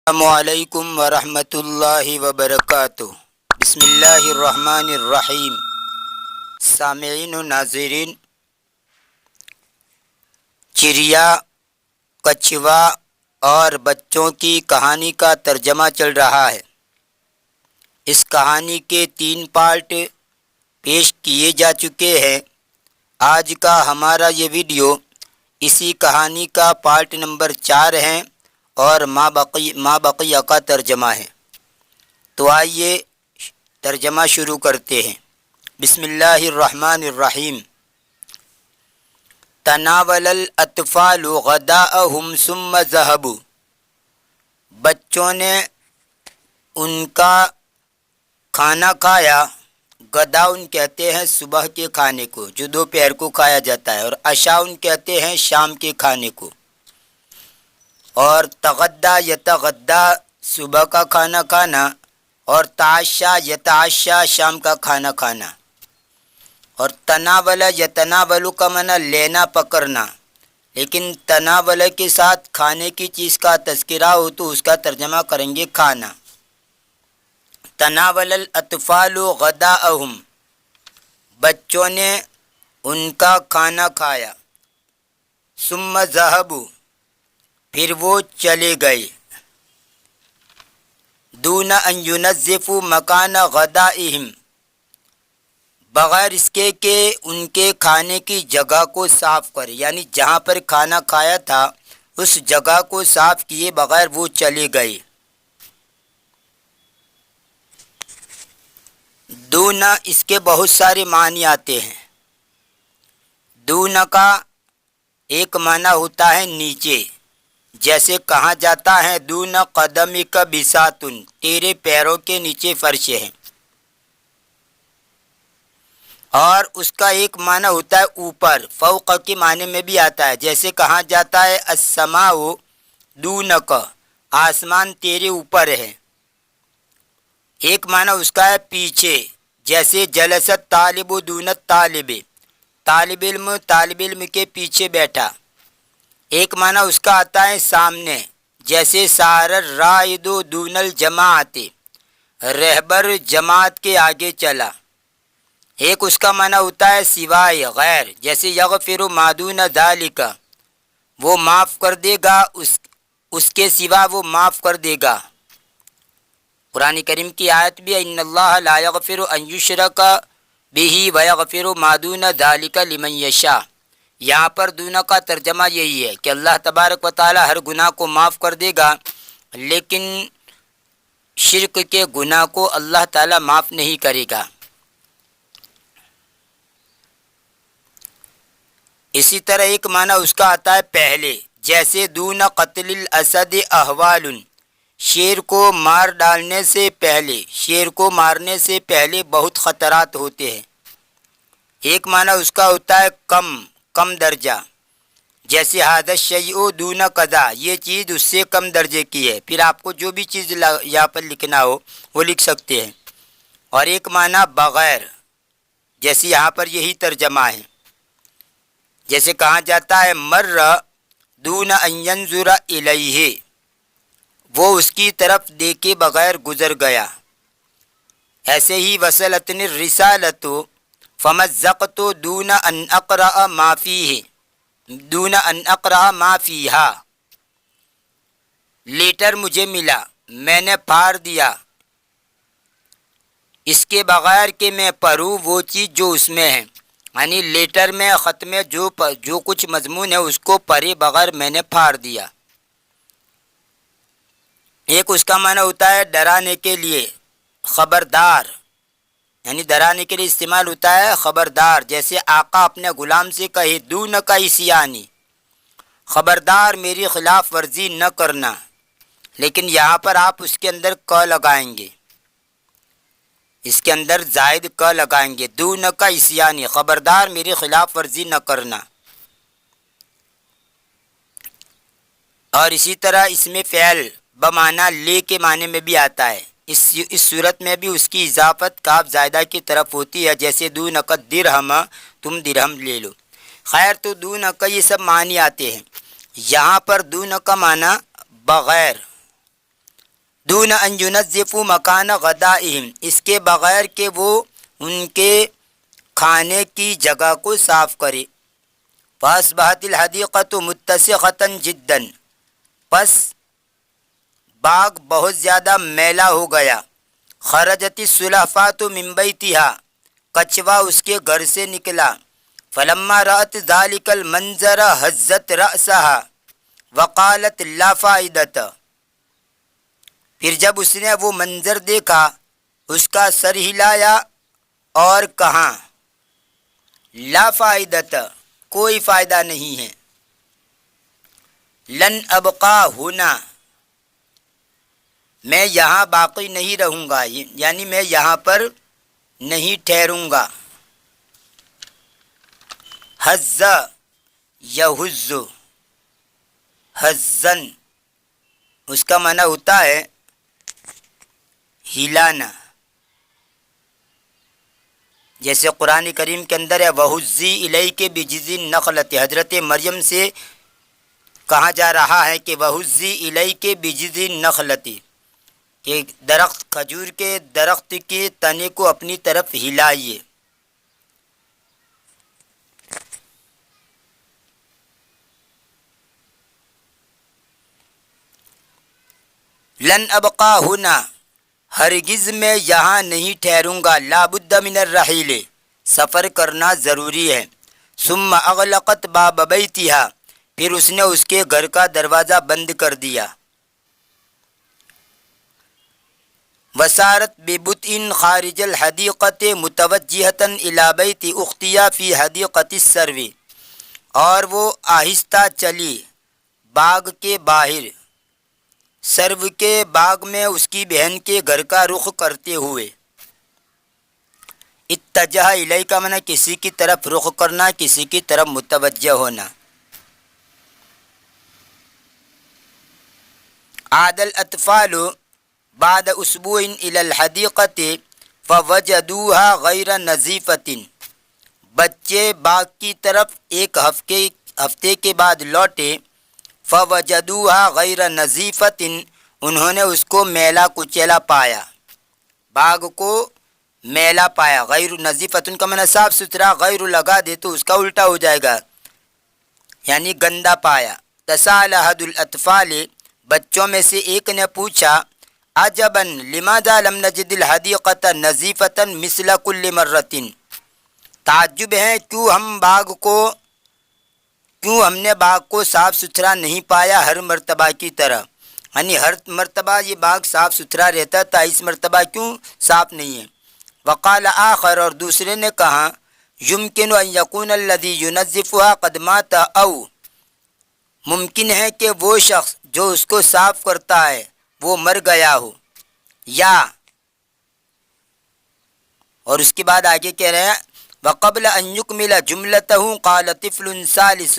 السلام علیکم ورحمۃ اللہ وبرکاتہ۔ بسم اللہ الرحمن الرحیم۔ سامعین و ناظرین، چڑیا، کچھوا اور بچوں کی کہانی کا ترجمہ چل رہا ہے۔ اس کہانی کے 3 پارٹ پیش کیے جا چکے ہیں۔ آج کا ہمارا یہ ویڈیو اسی کہانی کا پارٹ نمبر 4 ہے اور ما بقیہ کا ترجمہ ہے۔ تو آئیے ترجمہ شروع کرتے ہیں۔ بسم اللہ الرحمن الرحیم۔ تناول الاطفال غداءهم ثم ذهبوا۔ بچوں نے ان کا کھانا کھایا۔ غداء کہتے ہیں صبح کے کھانے کو جو دوپہر کو کھایا جاتا ہے، اور عشاء کہتے ہیں شام کے کھانے کو، اور تغدا یتغدا صبح کا کھانا کھانا، اور تعشا یتعشا شام کا کھانا کھانا، اور تناول یتناول کا معنی لینا پکڑنا، لیکن تناول کے ساتھ کھانے کی چیز کا تذکرہ ہو تو اس کا ترجمہ کریں گے کھانا۔ تناول الاطفال غداءهم، بچوں نے ان کا کھانا کھایا۔ ثم ذهبوا، پھر وہ چلے گئے۔ دون ان ينظفوا مکان غدائهم، بغیر اس کے کہ ان کے کھانے کی جگہ کو صاف کرے، یعنی جہاں پر کھانا کھایا تھا اس جگہ کو صاف کیے بغیر وہ چلے گئے۔ دون اس کے بہت سارے معنی آتے ہیں۔ دون کا ایک معنی ہوتا ہے نیچے، جیسے کہا جاتا ہے دون قدمک بساتن، تیرے پیروں کے نیچے فرش ہے۔ اور اس کا ایک معنی ہوتا ہے اوپر، فوق کے معنی میں بھی آتا ہے، جیسے کہا جاتا ہے السماء دونک، آسمان تیرے اوپر ہے۔ ایک معنی اس کا ہے پیچھے، جیسے جلست طالب دون الطالب، طالب علم کے پیچھے بیٹھا۔ ایک معنی اس کا آتا ہے سامنے، جیسے سار الرائد دون الجماعت، رہبر جماعت کے آگے چلا۔ ایک اس کا معنی ہوتا ہے سوائے، غیر، جیسے یغفر ما دون ذالک، وہ معاف کر دے گا اس کے سوا وہ معاف کر دے گا۔ قرآن کریم کی آیت بھی ہے ان اللہ لا یغفر ان یشرک بہ ویغفر ما دون ذالک لمن یشاء۔ یہاں پر دونوں کا ترجمہ یہی ہے کہ اللہ تبارک و تعالی ہر گناہ کو معاف کر دے گا، لیکن شرک کے گناہ کو اللہ تعالی معاف نہیں کرے گا۔ اسی طرح ایک معنی اس کا آتا ہے پہلے، جیسے دون قتل الاسد احوال، شیر کو مار ڈالنے سے پہلے، شیر کو مارنے سے پہلے بہت خطرات ہوتے ہیں۔ ایک معنی اس کا ہوتا ہے کم درجہ، جیسے ھذا الشیء دون کذا، یہ چیز اس سے کم درجے کی ہے۔ پھر آپ کو جو بھی چیز یہاں پر لکھنا ہو وہ لکھ سکتے ہیں۔ اور ایک معنی بغیر، جیسے یہاں پر یہی ترجمہ ہے، جیسے کہا جاتا ہے مر دون ان ینظر الیہ، وہ اس کی طرف دیکھے بغیر گزر گیا۔ ایسے ہی وصلتنی الرسالۃ فمزقت دون ان اقرأ ما فیہ، دون ان اقرأ ما فیہا، لیٹر مجھے ملا، میں نے پھاڑ دیا اس کے بغیر کہ میں پڑھوں وہ چیز جو اس میں ہے، یعنی لیٹر میں خط میں جو کچھ مضمون ہے اس کو پڑھے بغیر میں نے پھاڑ دیا۔ ایک اس کا معنی ہوتا ہے ڈرانے کے لیے، خبردار، یعنی ڈرانے کے لیے استعمال ہوتا ہے خبردار، جیسے آقا اپنے غلام سے کہے دون کا عصیانی، خبردار میری خلاف ورزی نہ کرنا، لیکن یہاں پر آپ اس کے اندر ک لگائیں گے، اس کے اندر زائد ک لگائیں گے، دون کا عصیانی، خبردار میری خلاف ورزی نہ کرنا۔ اور اسی طرح اس میں فعل بمعنی لے کے معنی میں بھی آتا ہے۔ اس صورت میں بھی اس کی اضافت کاف زائدہ کی طرف ہوتی ہے، جیسے دون کا درہم، تم درہم لے لو۔ خیر، تو دون کا یہ سب معنی آتے ہیں۔ یہاں پر دون کا معنی بغیر، دون ان ينظفوا مکان غدائهم، اس کے بغیر کہ وہ ان کے کھانے کی جگہ کو صاف کرے. فاصبحت الحدیقۃ متسخۃ جدا، پس باغ بہت زیادہ میلا ہو گیا. خرجت السلحفاۃ من بیتها، کچھوا اس کے گھر سے نکلا. فلما رأت ذلك المنظر هزت رأسها وقالت لا فائدۃ، پھر جب اس نے وہ منظر دیکھا اس کا سر ہلایا اور کہا لا فائدۃ، کوئی فائدہ نہیں ہے. لن ابقا ہونا، میں یہاں باقی نہیں رہوں گا، یعنی میں یہاں پر نہیں ٹھہروں گا. حز یحز، حزن اس کا معنی ہوتا ہے ہلانا. جیسے قرآن کریم کے اندر ہے وَهُزِّي إِلَيْكِ بِجِذِعِ النَّخْلَةِ، حضرت مریم سے کہا جا رہا ہے کہ وَهُزِّي إِلَيْكِ بِجِذِعِ النَّخْلَةِ، کہ درخت کھجور کے درخت کے تنے کو اپنی طرف ہلائیے. لن ابقا ہونا، ہرگز میں یہاں نہیں ٹھہروں گا. لا بد من الرحیل، سفر کرنا ضروری ہے. ثم اغلقت باب بیتها، پھر اس نے اس کے گھر کا دروازہ بند کر دیا. وسارت ببطء خارج الحدیقۃ متوجہۃ الی بیت اختها فی حدیقۃ السرو، اور وہ آہستہ چلی باغ کے باہر، سرو کے باغ میں اس کی بہن کے گھر کا رخ کرتے ہوئے. اتجہ الیہ کا معنی کسی کی طرف رخ کرنا، کسی کی طرف متوجہ ہونا. عاد الاطفال بعد اسبوع الی الحدیقۃ فوجدوها غیر نظیفۃ، بچے باغ کی طرف ایک ہفتے کے بعد لوٹے. فوجدوها غیر نظیفۃ، انہوں نے اس کو میلا کچیلا پایا، باغ کو میلا پایا. غیر نظیفۃ کا معنی صاف ستھرا، غیر لگا دے تو اس کا الٹا ہو جائے گا، یعنی گندا پایا. تساءل احد الاطفال، بچوں میں سے ایک نے پوچھا عجبا لماذا لم نجد الحدیقۃ نظیفۃ مثل کل مرۃ، تعجب ہے کیوں ہم نے باغ کو صاف ستھرا نہیں پایا ہر مرتبہ کی طرح، یعنی ہر مرتبہ یہ باغ صاف ستھرا رہتا تھا، اس مرتبہ کیوں صاف نہیں ہے. وقال آخر، اور دوسرے نے کہا یمکن ان یکون الذی ینظفها قد مات، او ممکن ہے کہ وہ شخص جو اس کو صاف کرتا ہے وہ مر گیا ہو. یا، اور اس کے بعد آگے کہہ رہے ہیں وقبل ان یکمل جملتہ قال طفل ثالث،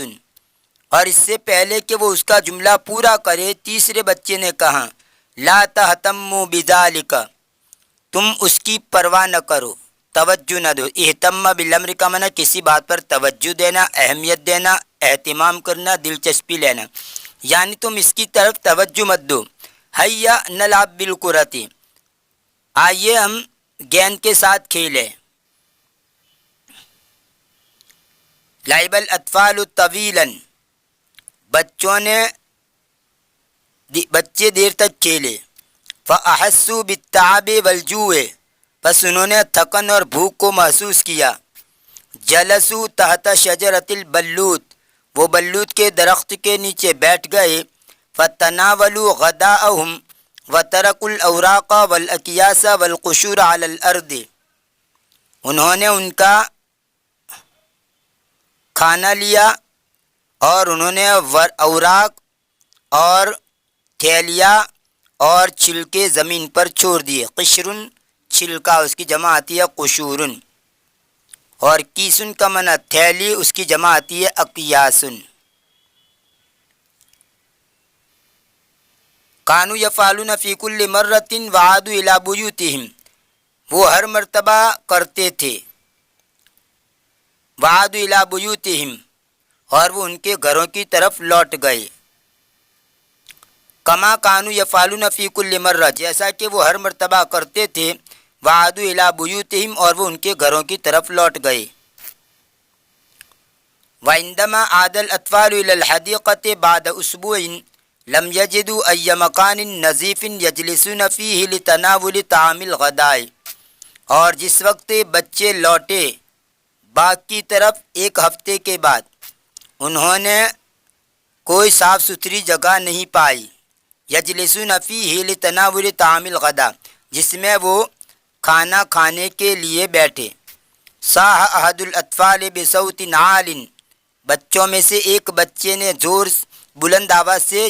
اور اس سے پہلے کہ وہ اس کا جملہ پورا کرے تیسرے بچے نے کہا لا تہتموا بذالک، تم اس کی پرواہ نہ کرو، توجہ نہ دو. اہتم بالامر کا معنی کسی بات پر توجہ دینا، اہمیت دینا، اہتمام کرنا، دلچسپی لینا، یعنی تم اس کی طرف توجہ مت دو. ہیا نلعب بالکرۃ، آئیے ہم گیند کے ساتھ کھیلیں. لعب الاطفال طویلا، بچے دیر تک کھیلے. فاحسوا بالتعب والجوع، پس انہوں نے تھکن اور بھوک کو محسوس کیا. جلسوا تحت شجرۃ البلوت، وہ بلوت کے درخت کے نیچے بیٹھ گئے. فتناولوا غداءهم وتركوا الاوراق والاکیاس والقشور على الارض، انہوں نے ان کا کھانا لیا اور انہوں نے اوراق اور تھیلیا اور چھلکے زمین پر چھوڑ دیے. قشرن چھلکا، اس کی جمع آتی ہے قشورن، اور کیسن کا معنی تھیلی، اس کی جمع آتی ہے اقیاسن. کانوا یفعلون فی کل مرۃ وعادوا الی بیوتہم، وہ ہر مرتبہ کرتے تھے. وعادوا الی بیوتہم، اور وہ ان کے گھروں کی طرف لوٹ گئے. کما کانو یفعلون فی کل مرہ، جیسا کہ وہ ہر مرتبہ کرتے تھے، وعادوا الی بیوتہم، اور وہ ان کے گھروں کی طرف لوٹ گئے۔ وعندما عاد الاطفال الی الحدیقۃ بعد اسبوع لم یجدوا ای مکان نظیف یجلسون فیہ لتناول طعام الغداء، اور جس وقت بچے لوٹے باغ کی طرف ایک ہفتے کے بعد، انہوں نے کوئی صاف ستھری جگہ نہیں پائی، یجلسون فیہ لتناول طعام الغداء، جس میں وہ کھانا کھانے کے لیے بیٹھے۔ صاح احد الاطفال بصوت عال، بچوں میں سے ایک بچے نے زور بلند آواز سے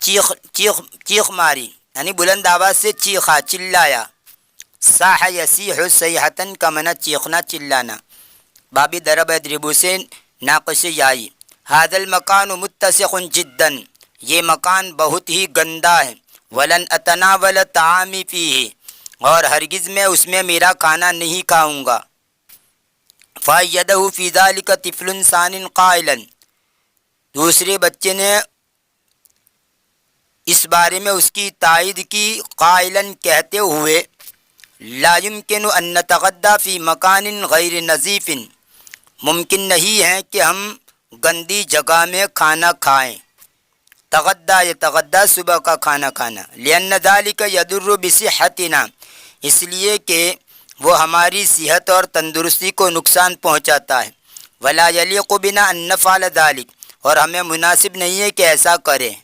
چیخ ماری، یعنی بلند آواز سے چیخا، چلایا۔ صاح یصیح صیحۃ کا معنی چیخنا، چلانا۔ بابی ضرب یضرب سے ناقص یائی۔ ھذا المکان متسخ جدا، یہ مکان بہت ہی گندا ہے۔ ولن اتناول طعامی فیہ، اور ہرگز میں اس میں میرا کھانا نہیں کھاؤں گا۔ فأیدہ فی ذلک طفل ثان قائلا، دوسرے بچے نے اس بارے میں اس کی تائید کی، قائلا کہتے ہوئے، لا یمکن ان نتغدی فی مکان غیر نظیف، ممکن نہیں ہے کہ ہم گندی جگہ میں کھانا کھائیں۔ تغدی یتغدی، صبح کا کھانا کھانا، لأن ذلک یضر بصحتنا، اس لیے کہ وہ ہماری صحت اور تندرستی کو نقصان پہنچاتا ہے۔ ولا یلیق بنا ان نفعل ذلک، اور ہمیں مناسب نہیں ہے کہ ایسا کریں۔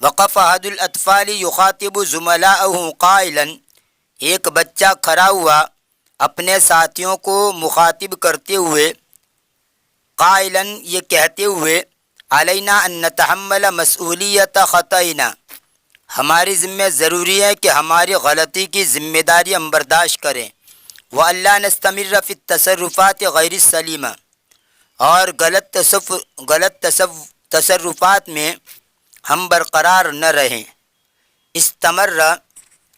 وقف احد الاطفال یخاطب زملاءه قائلا، ایک بچہ کھڑا ہوا اپنے ساتھیوں کو مخاطب کرتے ہوئے، قائلا یہ کہتے ہوئے، علینا ان نتحمل مسئولیت خطئنا، ہماری ذمہ ضروری ہے کہ ہماری غلطی کی ذمہ داری ہم برداشت کریں۔ وَأَلَّا نَسْتَمِرَّ فِي التَّصَرُّفَاتِ غَيْرِ السَّلِيمَةِ، اور غلط تصرفات میں ہم برقرار نہ رہیں۔ استمر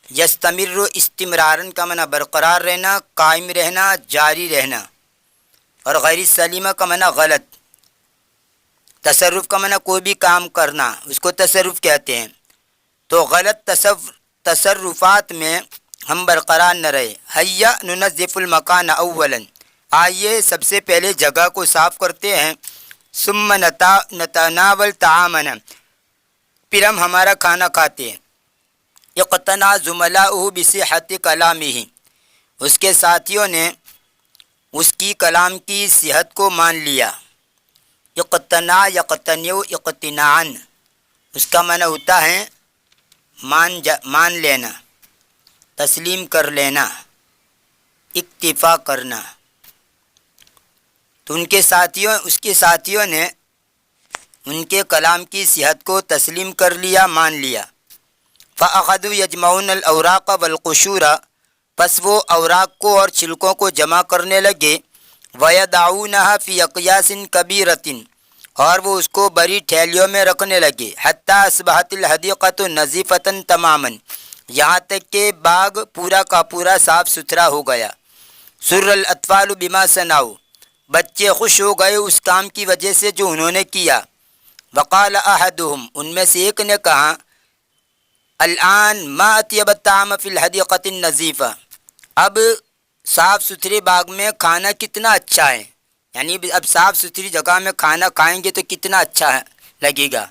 یستمر، استمرارن کا معنی برقرار رہنا، قائم رہنا، جاری رہنا، اور غیر سلیمہ کا معنی غلط۔ تصرف کا معنی کوئی بھی کام کرنا، اس کو تصرف کہتے ہیں۔ تو غلط تصرفات میں ہم برقرار نہ رہے۔ حیا ننظف المکان اولا، آئیے سب سے پہلے جگہ کو صاف کرتے ہیں۔ ثم نتناول طعامنا، پھر ہم ہمارا کھانا کھاتے ہیں۔ اقتنع زملاؤہ بصحت کلامہ، اس کے ساتھیوں نے اس کی کلام کی صحت کو مان لیا۔ اقتنع یقتنع اقتناعا، اس کا معنی ہوتا ہے مان لینا، تسلیم کر لینا، اکتفا کرنا۔ تو اس کے ساتھیوں نے ان کے کلام کی صحت کو تسلیم کر لیا، مان لیا۔ فَأَخَذُوا يَجْمَعُونَ الْأَوْرَاقَ وَالْقُشُورَ، پس وہ اوراق کو اور چھلکوں کو جمع کرنے لگے۔ وَيَدَعُونَهَا فِي أَقْيَاسٍ كَبِيرَةٍ، اور وہ اس کو بڑی تھیلیوں میں رکھنے لگے۔ حَتَّى أَصْبَحَتِ الْحَدِيقَةُ نَظِيفَةً تَمَامًا، یہاں تک کہ باغ پورا کا پورا صاف ستھرا ہو گیا۔ سُرَّ الْأَطْفَالُ بِمَا صَنَعُوا، بچے خوش ہو گئے اس کام کی وجہ سے جو انہوں نے کیا۔ وقال احدهم، ان میں سے ایک نے کہا، الآن ما اطیب الطعام فی الحدیقۃ النظیفہ، اب صاف ستھرے باغ میں کھانا کتنا اچھا ہے، یعنی اب صاف ستھری جگہ میں کھانا کھائیں گے تو کتنا اچھا لگے گا۔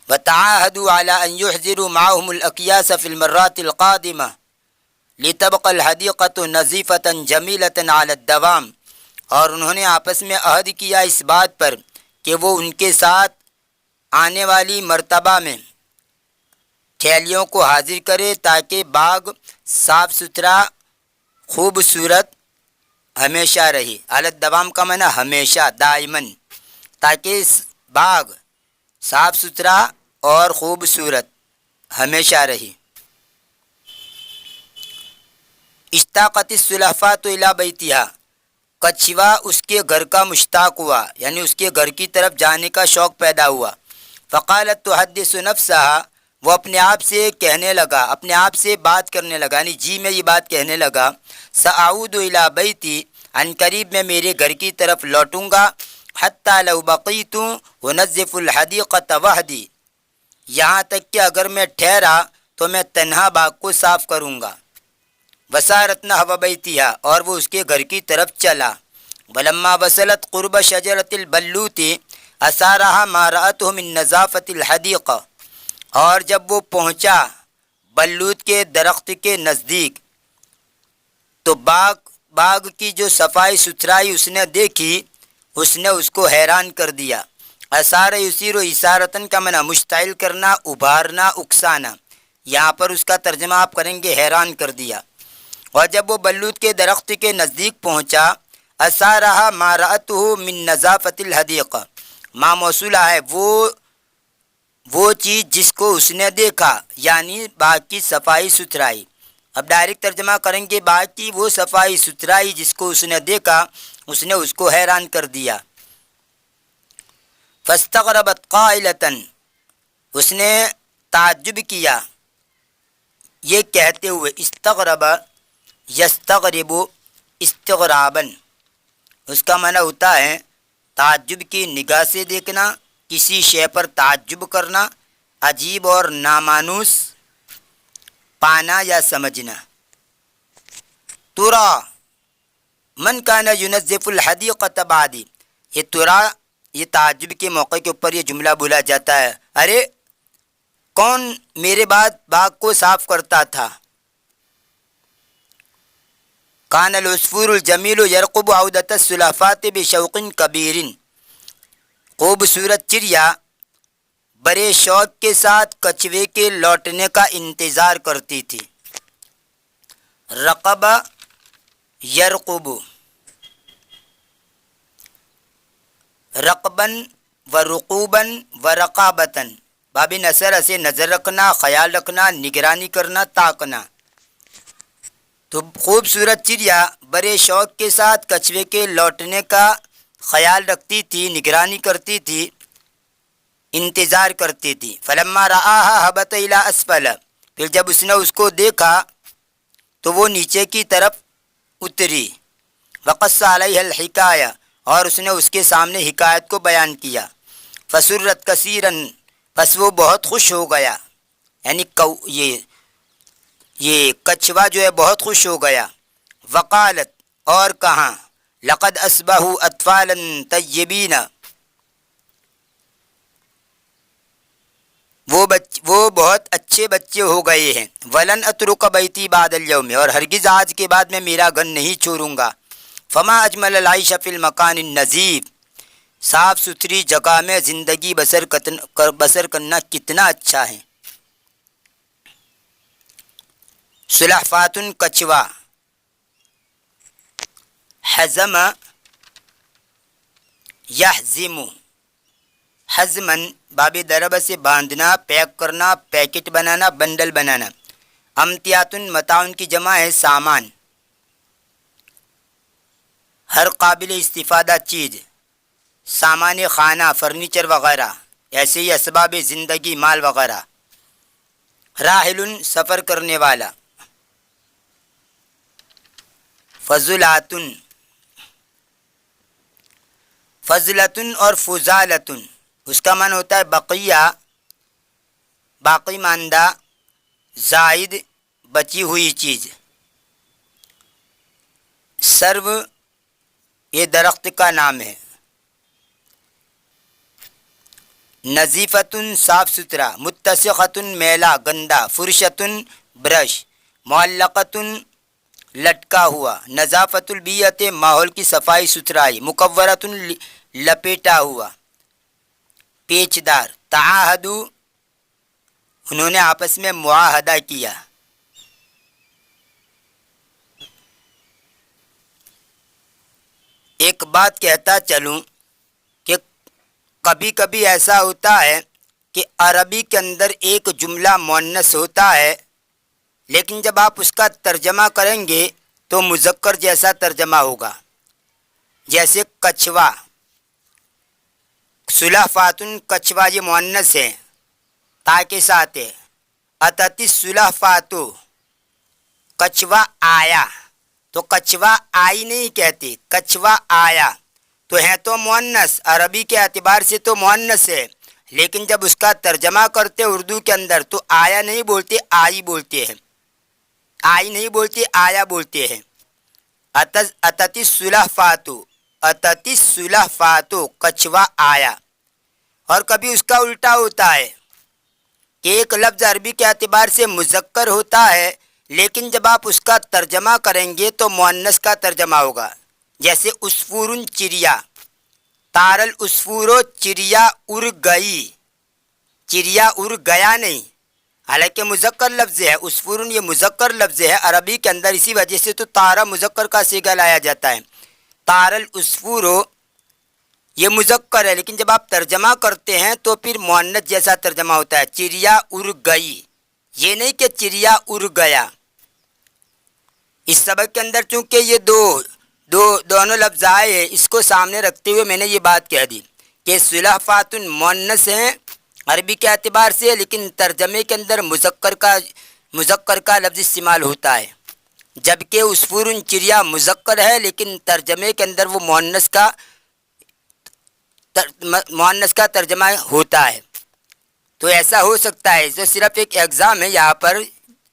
وتعاہدوا علی ان یحضروا معهم الاکیاس فی المرات القادمہ لتبقى الحدیقۃ نظیفۃ جمیلۃ علی الدوام، اور انہوں نے آپس میں عہد کیا اس بات پر کہ وہ ان کے ساتھ آنے والی مرتبہ میں تھیلیوں کو حاضر کرے تاکہ باغ صاف ستھرا خوبصورت ہمیشہ رہے۔ علی الدوام کا معنی ہمیشہ، دائماً، تاکہ باغ صاف ستھرا اور خوبصورت ہمیشہ رہے۔ اشتاقت السلحفاۃ الی بیتہا، کچھوا اس کے گھر کا مشتاق ہوا، یعنی اس کے گھر کی طرف جانے کا شوق پیدا ہوا۔ فقالت تحدث نفسها، وہ اپنے آپ سے کہنے لگا، اپنے آپ سے بات کرنے لگا، یعنی جی میں یہ بات کہنے لگا، ساعود الی بیتی، عن قریب میں میرے گھر کی طرف لوٹوں گا، حتی لو بقیت ونظف الحدیقۃ وحدی، یہاں تک کہ اگر میں ٹھہرا تو میں تنہا باغ کو صاف کروں گا۔ وسارت نحو بیتھا، اور وہ اس کے گھر کی طرف چلا۔ ولما وصلت قرب شجرۃ البلوت اثارها ما رأته من نظافۃ الحدیقہ، اور جب وہ پہنچا بلوت کے درخت کے نزدیک تو باغ کی جو صفائی ستھرائی اس نے دیکھی، اس نے اس کو حیران کر دیا۔ اثار یثیر و اثارتن کا معنی مشتعل کرنا، ابھارنا، اکسانا، یہاں پر اس کا ترجمہ آپ کریں گے حیران کر دیا۔ اور جب وہ بلوت کے درخت کے نزدیک پہنچا، اثارها ما رأته من نظافۃ الحدیقہ، ما موصولہ ہے وہ چیز جس کو اس نے دیکھا، یعنی باغ کی صفائی ستھرائی۔ اب ڈائریکٹ ترجمہ کریں گے باغ کی وہ صفائی ستھرائی جس کو اس نے دیکھا، اس نے اس کو حیران کر دیا۔ فاستغربت قائلۃ، اس نے تعجب کیا یہ کہتے ہوئے، استغرب یستغرب استغرابا، اس کا معنی ہوتا ہے تعجب کی نگاہ سے دیکھنا، کسی شے پر تعجب کرنا، عجیب اور نامانوس پانا یا سمجھنا۔ ترا من کان ینظف الحدیقۃ بعدی، یہ ترا یہ تعجب کے موقع کے اوپر یہ جملہ بولا جاتا ہے، ارے کون میرے بعد باغ کو صاف کرتا تھا؟ کان العصفور الجمیل یرقب عودۃ السلحفاۃ بشوق کبیر، خوبصورت چڑیا بڑے شوق کے ساتھ کچھوے کے لوٹنے کا انتظار کرتی تھی۔ رقب یرقب، رقباً و رقوباً و رقابتاً، باب نصر سے نظر رکھنا، خیال رکھنا، نگرانی کرنا، تاکنا۔ تو خوبصورت چڑیا بڑے شوق کے ساتھ کچھوے کے لوٹنے کا خیال رکھتی تھی، نگرانی کرتی تھی، انتظار کرتی تھی۔ فلما رآها هبط الى اسفل، پھر جب اس نے اس کو دیکھا تو وہ نیچے کی طرف اتری۔ وقص علیہ الحکایہ، اور اس نے اس کے سامنے حکایت کو بیان کیا۔ فسرت کثیرا، پس وہ بہت خوش ہو گیا، یعنی یہ کچھوا جو ہے بہت خوش ہو گیا۔ وقالت، اور کہاں، لقد اصبحوا اطفالا طیبین، وہ بہت اچھے بچے ہو گئے ہیں۔ ولن اترک بیتی بعد اليوم، اور ہرگز آج کے بعد میں میرا گھر نہیں چھوڑوں گا۔ فما اجمل العیش فی المکان النظیف، صاف ستھری جگہ میں زندگی بسر کرنا کتنا اچھا ہے۔ سلحفات کچھوا، حزم یحزم، حزمن باب ضرب سے باندھنا، پیک کرنا، پیکٹ بنانا، بنڈل بنانا۔ امتیاتن متاعن کی جمع ہے سامان، ہر قابل استفادہ چیز، سامان خانہ، فرنیچر وغیرہ، ایسے ہی اسباب زندگی، مال وغیرہ۔ راحل سفر کرنے والا۔ فضلاتن، فضلتن اور فضالتن، اس کا معنی ہوتا ہے بقیہ، باقی ماندہ، زائد، بچی ہوئی چیز۔ سرو یہ درخت کا نام ہے۔ نظیفتن صاف ستھرا، متسخۃن میلا گندا، فرشتن برش، معلقتن لٹکا ہوا، نظافت البیت ماحول کی صفائی ستھرائی، مکورتن لپیٹا ہوا، پیچدار۔ تعاہدو انہوں نے آپس میں معاہدہ کیا۔ ایک بات کہتا چلوں کہ کبھی کبھی ایسا ہوتا ہے کہ عربی کے اندر ایک جملہ مؤنث ہوتا ہے، لیکن جب آپ اس کا ترجمہ کریں گے تو مذکر جیسا ترجمہ ہوگا۔ جیسے کچھوا، سلحفاتن کچھوا یہ مؤنث ہے، تا کے ساتھ ہے۔ اتتی السلحفاتو، کچھوا آیا، تو کچھوا آئی نہیں کہتے، کچھوا آیا۔ تو ہے تو مؤنث، عربی کے اعتبار سے تو مؤنث ہے، لیکن جب اس کا ترجمہ کرتے اردو کے اندر تو آیا نہیں بولتے، آئی بولتے ہیں، آئی نہیں بولتے، آیا بولتے ہیں۔ اتتی السلحفاتو، اتتی السلحفاتو، کچھوا آیا۔ اور کبھی اس کا الٹا ہوتا ہے کہ ایک لفظ عربی کے اعتبار سے مذکر ہوتا ہے، لیکن جب آپ اس کا ترجمہ کریں گے تو مؤنث کا ترجمہ ہوگا، جیسے عصفور چڑیا، تارل عصفورو، چڑیا اڑ گئی، چڑیا اڑ گیا نہیں، حالانکہ مذکر لفظ ہے، عصفور یہ مذکر لفظ ہے عربی کے اندر، اسی وجہ سے تو تارا مذکر کا صیغہ لایا جاتا ہے، تارل عصفورو یہ مذکر ہے، لیکن جب آپ ترجمہ کرتے ہیں تو پھر مؤنث جیسا ترجمہ ہوتا ہے، چڑیا اڑ گئی، یہ نہیں کہ چڑیا اڑ گیا۔ اس سبق کے اندر چونکہ یہ دونوں لفظ آئے ہیں، اس کو سامنے رکھتے ہوئے میں نے یہ بات کہہ دی کہ سلحفات مؤنث ہیں عربی کے اعتبار سے، لیکن ترجمے کے اندر مذکر کا لفظ استعمال ہوتا ہے، جبکہ عصفور چڑیا مذکر ہے، لیکن ترجمے کے اندر وہ مؤنث کا ترجمہ ہوتا ہے۔ تو ایسا ہو سکتا ہے، جو صرف ایک ایگزام ہے یہاں پر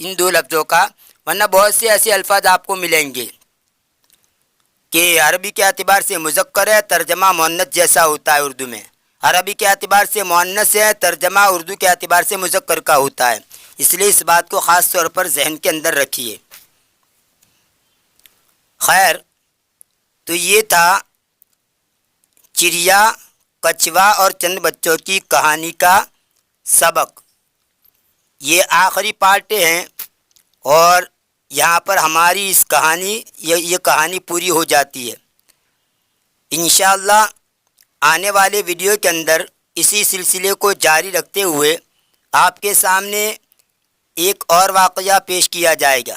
ان دو لفظوں کا، ورنہ بہت سے ایسے الفاظ آپ کو ملیں گے کہ عربی کے اعتبار سے مذکر ہے، ترجمہ مؤنث جیسا ہوتا ہے اردو میں، عربی کے اعتبار سے مؤنث ہے، ترجمہ اردو کے اعتبار سے مذکر کا ہوتا ہے، اس لیے اس بات کو خاص طور پر ذہن کے اندر رکھیے۔ خیر، تو یہ تھا چڑیا، کچھوا اور چند بچوں کی کہانی کا سبق۔ یہ آخری پارٹ ہیں اور یہاں پر ہماری اس کہانی یہ کہانی پوری ہو جاتی ہے۔ انشاءاللہ آنے والے ویڈیو کے اندر اسی سلسلے کو جاری رکھتے ہوئے آپ کے سامنے ایک اور واقعہ پیش کیا جائے گا۔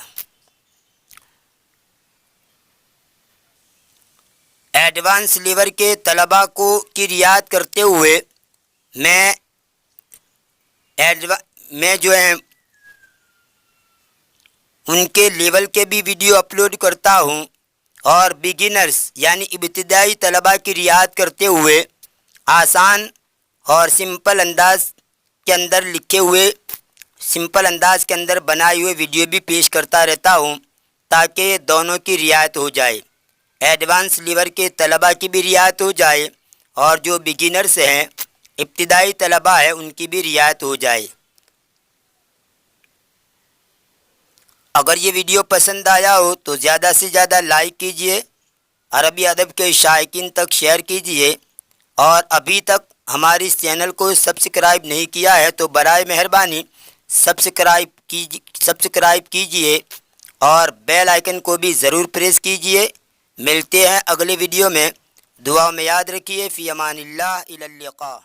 ایڈوانس لیول کے طلباء کی رعایت کرتے ہوئے میں جو ہے ان کے لیول کے بھی ویڈیو اپلوڈ کرتا ہوں، اور بگنرز یعنی ابتدائی طلباء کی رعایت کرتے ہوئے آسان اور سمپل انداز کے اندر لکھے ہوئے، سمپل انداز کے اندر بنائے ہوئے ویڈیو بھی پیش کرتا رہتا ہوں، تاکہ دونوں کی رعایت ہو جائے، ایڈوانس لیول کے طلباء کی بھی رعایت ہو جائے اور جو بگنرز ہیں، ابتدائی طلباء ہیں، ان کی بھی رعایت ہو جائے۔ اگر یہ ویڈیو پسند آیا ہو تو زیادہ سے زیادہ لائک کیجئے، عربی ادب کے شائقین تک شیئر کیجئے، اور ابھی تک ہمارے اس چینل کو سبسکرائب نہیں کیا ہے تو برائے مہربانی سبسکرائب کیجئے اور بیل آئیکن کو بھی ضرور پریس کیجئے۔ ملتے ہیں اگلے ویڈیو میں، دعا میں یاد رکھیے، فی امان اللہ، الی اللقاء۔